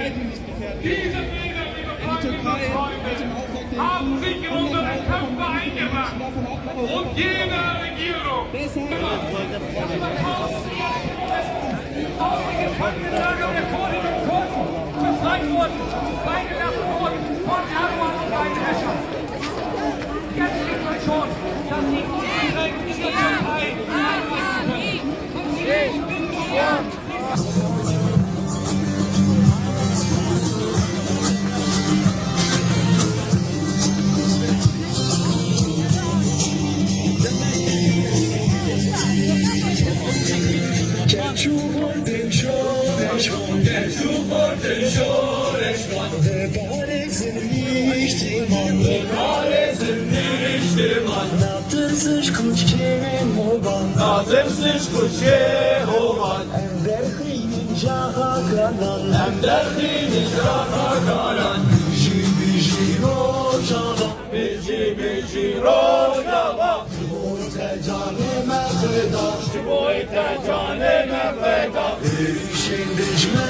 Diese Bilder, liebe Freundinnen und Freunde, haben sich in unsere Köpfe eingebracht. Und jede Regierung, Krankenlager der Kurdinnen und Kurden befreit wurden, freigelassen wurden von Erdogan und seinen Herrschern. Jetzt sieht man schon, dass die direkt in der Türkei Nazım sich kuçke hovan em derkhinin jaha kalan Biji rojava Biji rojava Şuboyte canime feda Şuboyte canime feda Erişin dicme